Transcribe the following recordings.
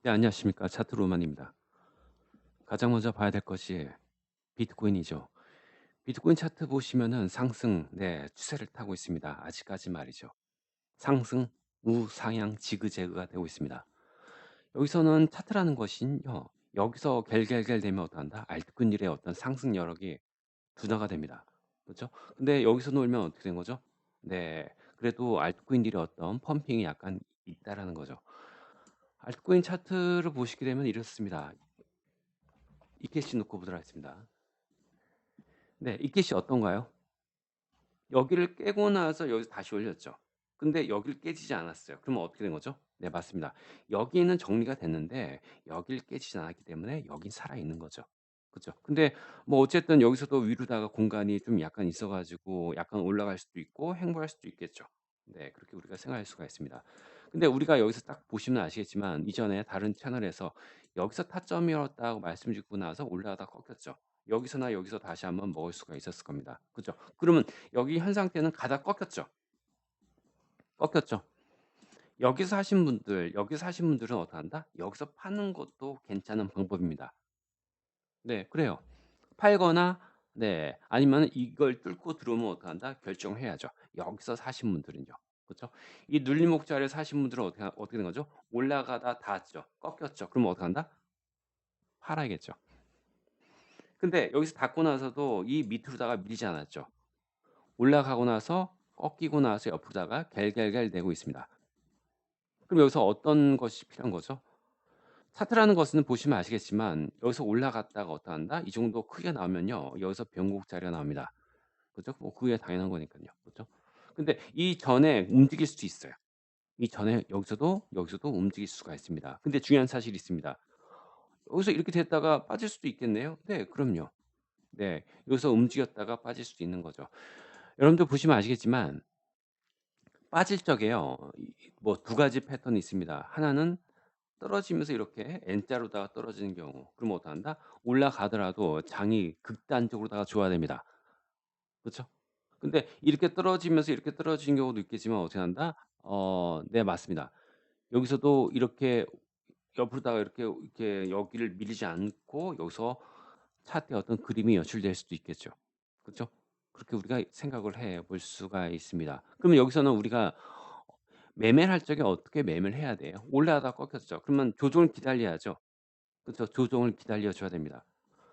네, 안녕하십니까. 차트로만입니다. 가장 먼저 봐야 될 것이 비트코인이죠. 비트코인 차트 보시면은 상승, 추세를 타고 있습니다. 아직까지 말이죠. 상승, 우상향, 지그재그가 되고 있습니다. 여기서는 차트라는 것은요, 여기서 갤갤갤 되면 어떡한다? 알트코인들의 어떤 상승 여력이 둔화가 됩니다. 그렇죠? 근데 여기서 놀면 어떻게 된 거죠? 네, 그래도 알트코인들의 어떤 펌핑이 약간 있다라는 거죠. 알트코인 차트를 보시게 되면 이렇습니다. 이케시 놓고 보도록 하겠습니다. 네. 이켓이 어떤가요? 여기를 깨고 나서 여기서 다시 올렸죠. 근데 여기를 깨지지 않았어요. 그러면 어떻게 된 거죠? 네, 맞습니다. 여기는 정리가 됐는데 여기를 깨지지 않았기 때문에 여긴 살아있는 거죠. 그죠? 근데 뭐 어쨌든 여기서도 위로다가 공간이 좀 약간 있어 가지고 약간 올라갈 수도 있고 횡보할 수도 있겠죠. 네. 그렇게 우리가 생각할 수가 있습니다. 근데 우리가 여기서 딱 보시면 아시겠지만 이전에 다른 채널에서 여기서 타점이었다고 말씀드리고 나서 올라가다 꺾였죠. 여기서나 여기서 다시 한번 먹을 수가 있었을 겁니다. 그죠? 그러면 여기 현 상태는 가다 꺾였죠. 꺾였죠. 여기서 하신 분들은 어떡한다? 여기서 파는 것도 괜찮은 방법입니다. 네, 그래요. 팔거나 아니면은 이걸 뚫고 들어오면 어떡한다? 결정해야죠. 여기서 사신 분들은요. 그쵸? 이 눌림목 자리에 사신 분들은 어떻게 된 거죠? 올라가다 닿았죠. 꺾였죠. 그러면 어떡한다? 팔아야겠죠. 근데 여기서 닿고 나서도 이 밑으로다가 밀지 않았죠. 올라가고 나서 꺾이고 나서 옆으로다가 갤갤갤 내고 있습니다. 그럼 여기서 어떤 것이 필요한 거죠? 차트라는 것은 보시면 아시겠지만 여기서 올라갔다가 어떠한다? 이 정도 크게 나오면요. 여기서 변곡 자리가 나옵니다. 그죠? 뭐 그게 당연한 거니깐요. 그죠? 근데 이전에 움직일 수도 있어요. 이전에 여기서도 움직일 수가 있습니다. 근데 중요한 사실이 있습니다. 여기서 이렇게 됐다가 빠질 수도 있겠네요. 네, 그럼요. 네. 여기서 움직였다가 빠질 수도 있는 거죠. 여러분들 보시면 아시겠지만 빠질 적에요. 뭐 두 가지 패턴이 있습니다. 하나는 떨어지면서 이렇게 N자로다가 떨어지는 경우. 그러면 어떡한다? 올라가더라도 장이 극단적으로다가 줘야 됩니다. 그쵸? 근데 이렇게 떨어지면서 이렇게 떨어지는 경우도 있겠지만 어떻게 한다? 네, 맞습니다. 여기서도 이렇게 옆으로다가 이렇게 여기를 밀리지 않고 여기서 차트의 어떤 그림이 연출될 수도 있겠죠. 그쵸? 그렇게 우리가 생각을 해 볼 수가 있습니다. 그러면 여기서는 우리가 매매를 할 적에 어떻게 매매를 해야 돼요? 올라가다가 꺾였죠. 그러면 조정을 기다려야죠. 그쵸? 조정을 기다려 줘야 됩니다.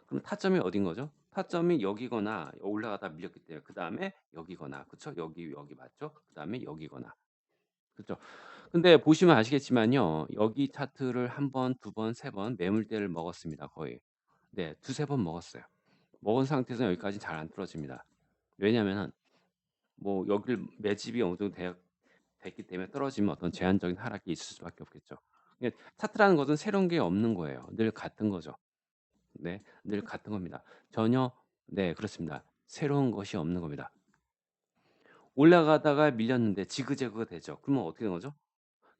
그럼 타점이 어딘 거죠? 타점이 여기거나 올라가다 밀렸기 때문에 그다음에 여기거나 그쵸? 여기 맞죠? 그다음에 여기거나. 그죠? 근데 보시면 아시겠지만요. 여기 차트를 한 번, 두 번, 세 번 매물대를 먹었습니다 거의. 네, 두세 번 먹었어요. 먹은 상태에서는 여기까지는 잘 안 떨어집니다. 왜냐하면은 뭐 여기를 매집이 어느 정도 됐기 때문에 떨어지면 어떤 제한적인 하락이 있을 수밖에 없겠죠. 이게 차트라는 것은 새로운 게 없는 거예요. 늘 같은 거죠. 네. 늘 같은 겁니다. 전혀 네, 그렇습니다. 새로운 것이 없는 겁니다. 올라가다가 밀렸는데 지그재그가 되죠. 그러면 어떻게 되는 거죠?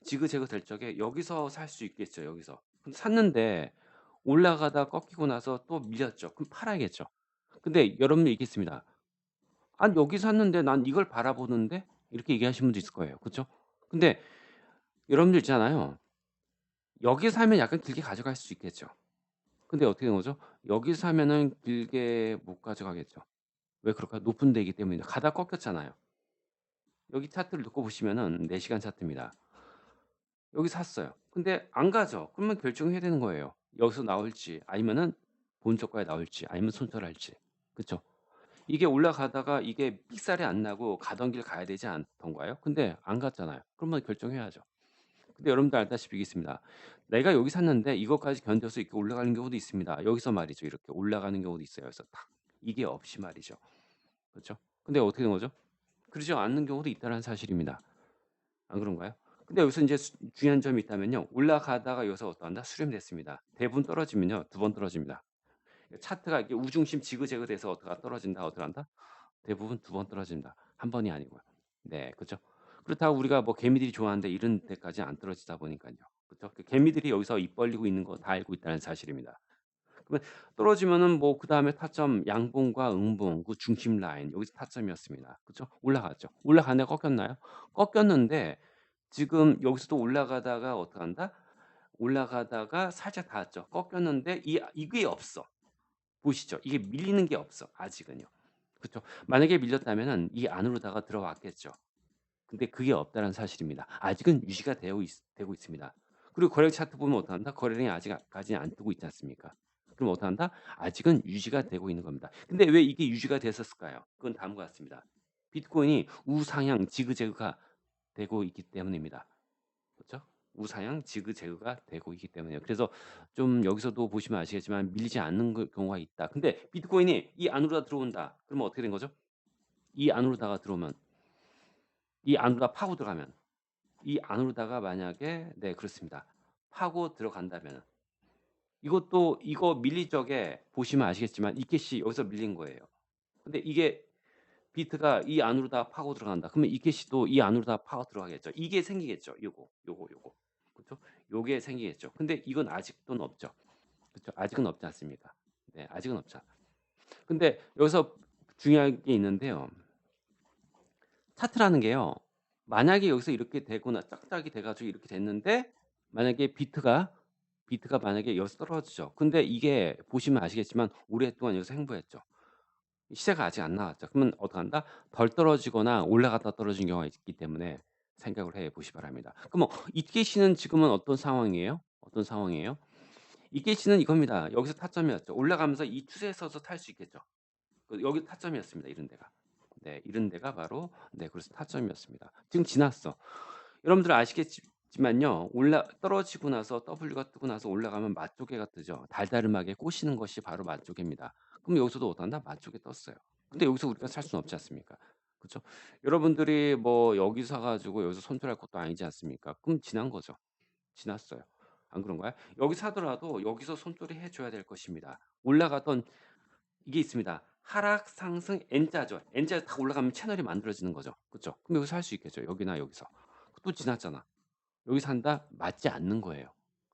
지그재그 될 적에 여기서 살 수 있겠죠, 여기서. 근데 샀는데 올라가다 꺾이고 나서 또 밀렸죠. 그럼 팔아야겠죠. 근데 여러분들 있겠습니다. '아니 여기 샀는데 난 이걸 바라보는데?' 이렇게 얘기하시는 분도 있을 거예요. 그쵸? 근데 여러분들 있잖아요. 여기 사면 약간 길게 가져갈 수 있겠죠. 근데 어떻게 된 거죠? 여기 사면은 길게 못 가져가겠죠. 왜 그럴까요? 높은 데이기 때문이죠. 가다 꺾였잖아요. 여기 차트를 놓고 보시면은 4 시간 차트입니다. 여기 샀어요. 근데 안 가죠. 그러면 결정해야 되는 거예요. 여기서 나올지 아니면은 본저가에 나올지 아니면 손절할지. 그쵸? 이게 올라가다가 이게 삑살이 안 나고 가던 길 가야 되지 않던가요? 근데 안 갔잖아요. 그러면 결정해야죠. 근데 여러분도 알다시피 이게 있습니다. 내가 여기 샀는데 이것까지 견뎌서 이렇게 올라가는 경우도 있습니다. 여기서 말이죠. 이렇게 올라가는 경우도 있어요. 그래서 탁 이게 없이 말이죠. 그렇죠? 근데 어떻게 된 거죠? 그러지 않는 경우도 있다는 사실입니다. 안 그런가요? 근데 여기서 인제 중요한 점이 있다면요. 올라가다가 여기서 어떠한다? 수렴됐습니다. 대부분 떨어지면요. 2번 떨어집니다. 차트가 이렇게 우중심 지그재그 돼서 떨어진다. 어떡한다? 대부분 2번 떨어집니다. 한 번이 아니고요. 네, 그죠? 그렇다고 우리가 뭐 개미들이 좋아하는데 이런 데까지 안 떨어지다 보니깐요. 그죠? 그 개미들이 여기서 입 벌리고 있는 거 다 알고 있다는 사실입니다. 그러면 떨어지면은 뭐 그다음에 타점 양봉과 음봉 그 중심 라인 여기서 타점이었습니다. 그죠? 올라갔죠. 올라갔는데 꺾였나요? 꺾였는데 지금 여기서도 올라가다가 어떡한다? 올라가다가 살짝 닿았죠. 꺾였는데 이게 없어. 보시죠. 이게 밀리는 게 없어 아직은요. 그쵸. 만약에 밀렸다면은 이 안으로다가 들어왔겠죠. 근데 그게 없다는 사실입니다. 아직은 유지가 되고 있습니다. 그리고 거래 차트 보면 어떡한다? 거래량이 아직까지 안 뜨고 있지 않습니까? 그럼 어떡한다? 아직은 유지가 되고 있는 겁니다. 근데 왜 이게 유지가 됐었을까요? 그건 다음과 같습니다. 비트코인이 우상향 지그재그가 되고 있기 때문입니다. 그렇죠? 우상향 지그재그가 되고 있기 때문이에요. 그래서 좀 여기서도 보시면 아시겠지만 밀리지 않는 경우가 있다. 근데 비트코인이 이 안으로 다 들어온다. 그러면 어떻게 된 거죠? 이 안으로다가 들어오면 이 안으로 파고 들어가면 이 안으로다가 만약에 네 그렇습니다. 파고 들어간다면은 이것도 이거 밀릴 적에 보시면 아시겠지만 이켓이 여기서 밀린 거예요. 근데 이게 비트가 이 안으로 다 파고 들어간다. 그러면 이켓이 또 이 안으로 다 파고 들어가겠죠. 이게 생기겠죠. 요거. 그쵸? 요게 생기겠죠. 근데 이건 아직도는 없죠. 그쵸? 아직은 없지 않습니까? 네, 아직은 없죠. 근데 여기서 중요한 게 있는데요. 차트라는 게요. 만약에 여기서 이렇게 되거나 짝짝이 돼 가지고 이렇게 됐는데 만약에 비트가 만약에 여기서 떨어지죠. 근데 이게 보시면 아시겠지만 오랫동안 여기서 횡보했죠. 시세가 아직 안 나왔죠. 그러면 어떡한다? 덜 떨어지거나 올라갔다 떨어진 경우가 있기 때문에 생각을 해 보시 기 바랍니다. 그럼 이케 씨는 지금은 어떤 상황이에요? 어떤 상황이에요? 이케 씨는 이겁니다. 여기서 타점이었죠. 올라가면서 이 추세에 서서 탈 수 있겠죠. 여기 타점이었습니다. 이런 데가. 네, 이런 데가 바로 네, 그래서 타점이었습니다. 지금 지났어. 여러분들 아시겠지만요. 떨어지고 나서 W가 뜨고 나서 올라가면 맛조개가 뜨죠. 달달음하게 꼬시는 것이 바로 맛조개입니다. 그럼 여기서도 어떡한다? 맛조개 떴어요. 근데 여기서 우리가 살 수는 없지 않습니까? 그쵸? 여러분들이 뭐 여기 사 가지고 여기서 손절할 것도 아니지 않습니까? 그럼 지난 거죠. 지났어요. 안 그런가요? 여기 사더라도 여기서 손절을 해 줘야 될 것입니다. 올라가던 이게 있습니다. 하락, 상승, N자죠. N자에서 딱 올라가면 채널이 만들어지는 거죠. 그쵸? 그럼 여기서 할 수 있겠죠. 여기나 여기서. 또 지났잖아. 여기 산다? 맞지 않는 거예요.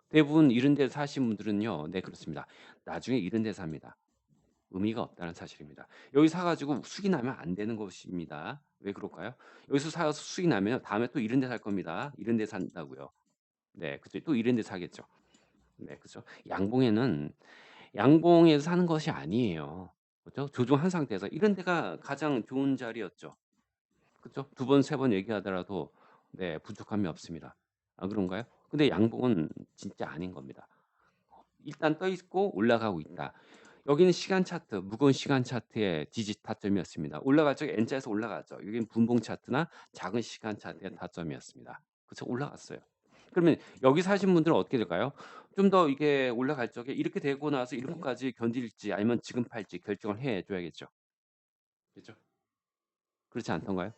대부분 이런 데서 사신 분들은요. 네 그렇습니다. 나중에 이런 데서 삽니다. 의미가 없다는 사실입니다. 여기 사 가지고 수익이 나면 안 되는 것입니다. 왜 그럴까요? 여기서 사서 수익이 나면 다음에 또 이런 데 살 겁니다. 이런 데 산다고요. 네 그죠. 또 이런 데 사겠죠. 네 그죠. 양봉에서 사는 것이 아니에요. 그죠? 조종한 상태에서 이런 데가 가장 좋은 자리였죠. 그죠? 두 번 세 번 얘기하더라도 네 부족함이 없습니다. 안 그런가요? 근데 양봉은 진짜 아닌 겁니다. 일단 떠 있고 올라가고 있다. 여기는 시간 차트, 무거운 시간 차트의 지지 타점이었습니다. 올라갈 적에 N자에서 올라갔죠. 여기는 분봉 차트나 작은 시간 차트의 타점이었습니다. 그래서 올라갔어요. 그러면 여기 사신 분들은 어떻게 될까요? 좀 더 이게 올라갈 적에 이렇게 되고 나서 이렇게까지 견딜지 아니면 지금 팔지 결정을 해 줘야겠죠. 그죠? 그렇지 않던가요?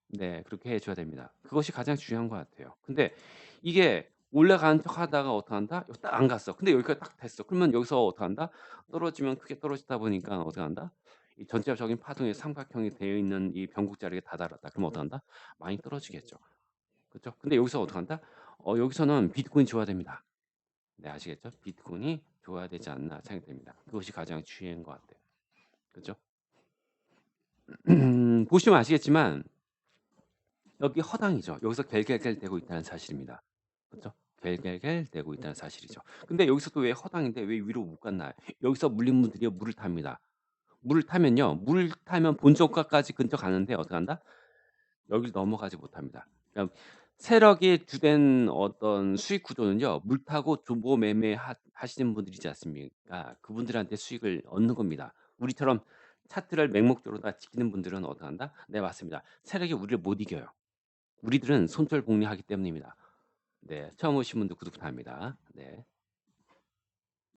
네. 그렇게 해 줘야 됩니다. 그것이 가장 중요한 것 같아요. 근데 이게 올라가는 척하다가 어떡한다? 여기 딱 안 갔어. 근데 여기까지 딱 됐어. 그러면 여기서 어떡한다? 떨어지면 크게 떨어지다 보니까 어떡한다? 이 전체적인 파동의 삼각형이 되어 있는 이 변곡 자리에 다다랐다. 그럼 어떡한다? 많이 떨어지겠죠. 그죠? 근데 여기서 어떡한다? 여기서는 비트코인이 좋아야 됩니다. 네 아시겠죠? 비트코인이 좋아야 되지 않나 생각이 됩니다. 그것이 가장 중요한 것 같아요. 그죠? 보시면 아시겠지만 여기 허당이죠. 여기서 갤갤갤대고 있다는 사실입니다. 그죠? 갤갤갤대고 있다는 사실이죠. 근데 여기서 또 왜 허당인데 왜 위로 못 갔나요? 여기서 물린 분들이요 물을 탑니다. 물을 타면요. 물을 타면 본저가까지 근처 가는데 어떡한다? 여길 넘어가지 못합니다. 그러니까 세력의 주된 어떤 수익 구조는요. 물 타고 조보 매매 하시는 분들이지 않습니까? 그분들한테 수익을 얻는 겁니다. 우리처럼 차트를 맹목적으로 다 지키는 분들은 어떡한다? 네 맞습니다. 세력이 우리를 못 이겨요. 우리들은 손절 복리하기 때문입니다. 네. 처음 오신 분들 구독 부탁합니다. 네.